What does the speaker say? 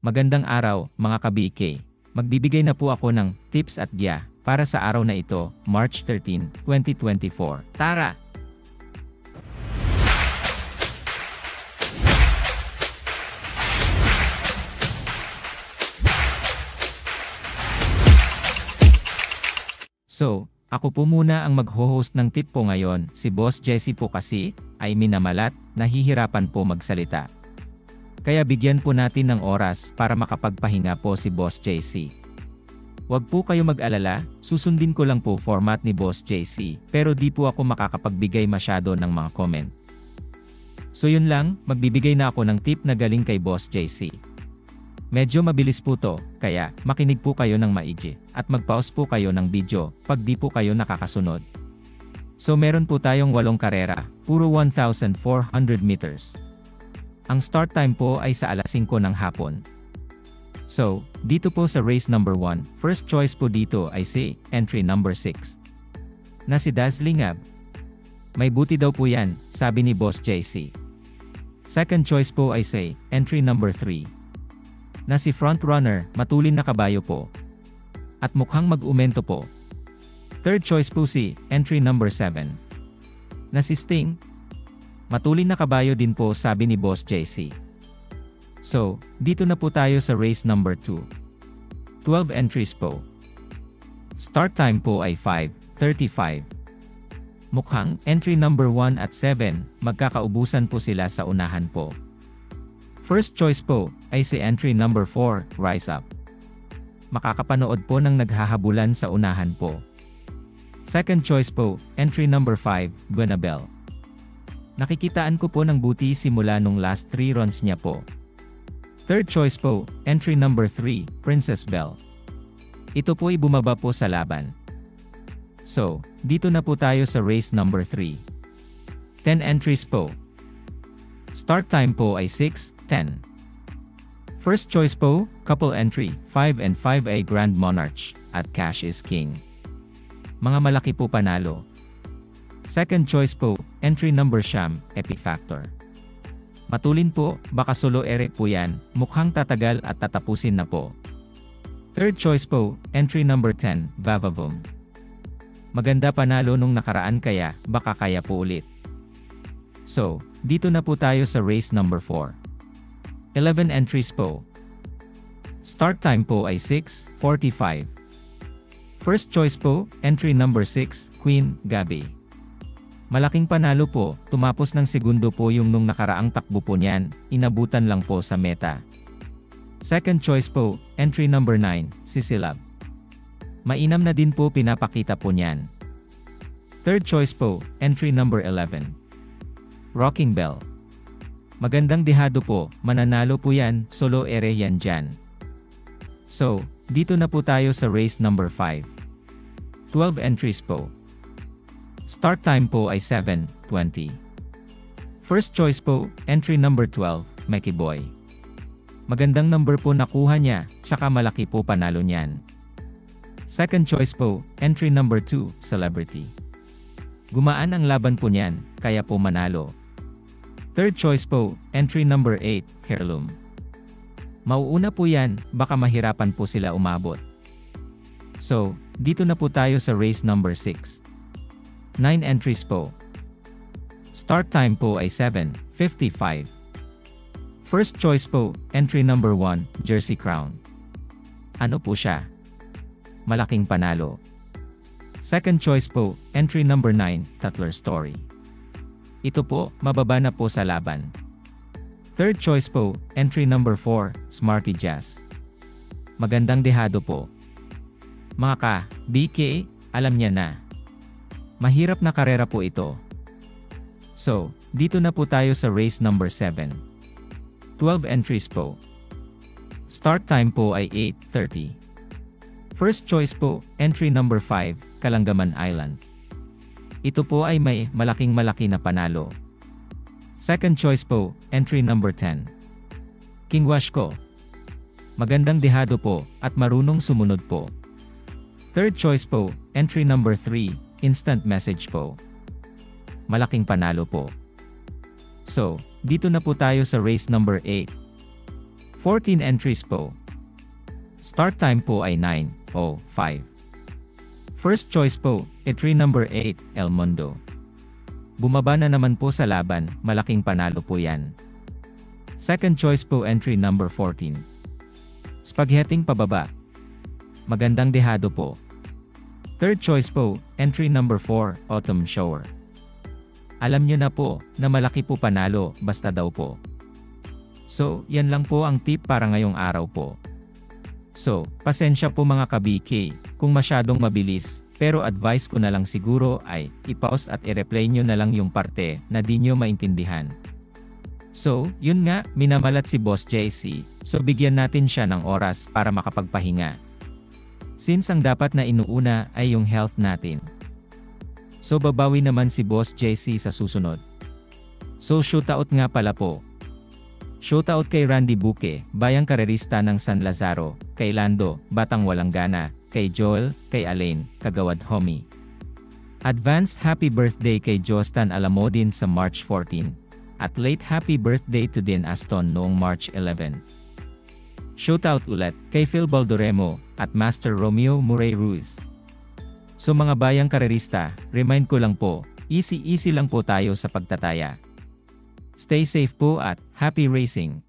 Magandang araw, mga ka-BK. Magbibigay na po ako ng tips at giya para sa araw na ito, March 13, 2024. Tara! So, ako po muna ang mag-host ng tip po ngayon. Si Boss Jesse po kasi ay minamalat, nahihirapan po magsalita. Kaya bigyan po natin ng oras para makapagpahinga po si Boss JC. Huwag po kayo mag-alala, susundin ko lang po format ni Boss JC, pero di po ako makakapagbigay masyado ng mga comment. So yun lang, magbibigay na ako ng tip na galing kay Boss JC. Medyo mabilis po to, kaya makinig po kayo ng maigi, at mag-pause po kayo ng video pag di po kayo nakakasunod. So meron po tayong 8 karera, puro 1,400 meters. Ang start time po ay sa alas 5 ng hapon. So, dito po sa race number 1, first choice po dito ay si entry number 6. Na si Dazzling Ab. May buti daw po yan, sabi ni Boss JC. Second choice po ay si entry number 3. Na si frontrunner, matulin na kabayo po. At mukhang mag-umento po. Third choice po si entry number 7. Na si Sting. Matulin na kabayo din po, sabi ni Boss JC. So, dito na po tayo sa race number 2. 12 entries po. Start time po ay 5:35. Mukhang entry number 1 at 7, magkakaubusan po sila sa unahan po. First choice po ay si entry number 4, Rise Up. Makakapanood po ng naghahabulan sa unahan po. Second choice po, entry number 5, Buenabel. Nakikitaan ko po ng buti simula nung last 3 runs niya po. Third choice po, entry number 3, Princess Belle. Ito po ay bumaba po sa laban. So, dito na po tayo sa race number 3. 10 entries po. Start time po ay 6:10. First choice po, couple entry, 5 and 5A Grand Monarch, at Cash is King. Mga malaki po panalo. Second choice po, entry number siyam, Epifactor. Matulin po, baka solo ere po yan, mukhang tatagal at tatapusin na po. Third choice po, entry number 10, Vavavoom. Maganda panalo nung nakaraan kaya, baka kaya po ulit. So, dito na po tayo sa race number 4. 11 entries po. Start time po ay 6:45. First choice po, entry number 6, Queen Gabi. Malaking panalo po, tumapos ng segundo po yung nung nakaraang takbo po niyan, inabutan lang po sa meta. Second choice po, entry number 9, Sisilab. Mainam na din po pinapakita po niyan. Third choice po, entry number 11, Rocking Bell. Magandang dehado po, mananalo po yan, solo ere yan dyan. So, dito na po tayo sa race number 5. 12 entries po. Start time po ay 7:20. First choice po, entry number 12, Meki Boy. Magandang number po nakuha niya, tsaka malaki po panalo niyan. Second choice po, entry number 2, Celebrity. Gumaan ang laban po niyan, kaya po manalo. Third choice po, entry number 8, Heirloom. Mauuna po yan, baka mahirapan po sila umabot. So, dito na po tayo sa race number 6. 9 entries po. Start time po ay 7:55. First choice po, entry number 1, Jersey Crown. Ano po siya? Malaking panalo. Second choice po, entry number 9, Tatler Story. Ito po, mababa na po sa laban. Third choice po, entry number 4, Smarty Jazz. Magandang dehado po. Mga ka-BK, alam niya na. Mahirap na karera po ito. So, dito na po tayo sa race number 7. 12 entries po. Start time po ay 8:30. First choice po, entry number 5, Kalangaman Island. Ito po ay may malaking na panalo. Second choice po, entry number 10, King Washko. Magandang dehado po, at marunong sumunod po. Third choice po, entry number 3, Instant Message po. Malaking panalo po. So, dito na po tayo sa race number 8. 14 entries po. Start time po ay 9:05. First choice po, entry number 8, El Mundo. Bumaba na naman po sa laban, malaking panalo po yan. Second choice po, entry number 14. Spaghetting pababa. Magandang dehado po. Third choice po, entry number 4, Autumn Shower. Alam nyo na po, na malaki po panalo, basta daw po. So, yan lang po ang tip para ngayong araw po. So, pasensya po mga ka-BK, kung masyadong mabilis, pero advice ko na lang siguro ay, i-pause at i-replay nyo na lang yung parte na di nyo maintindihan. So, yun nga, minamalat si Boss JC, so bigyan natin siya ng oras para makapagpahinga. Since ang dapat na inuuna ay yung health natin. So babawi naman si Boss JC sa susunod. So shootout nga pala po. Shootout kay Randy Buque, bayang karerista ng San Lazaro, kay Lando, batang walang gana, kay Joel, kay Alain, kagawad homie. Advance happy birthday kay Jostan Alamodin sa March 14. At late happy birthday to Din Aston noong March 11. Shootout ulit kay Phil Baldoremo at Master Romeo Murray Ruiz. So mga bayang karerista, remind ko lang po, easy lang po tayo sa pagtataya. Stay safe po at happy racing!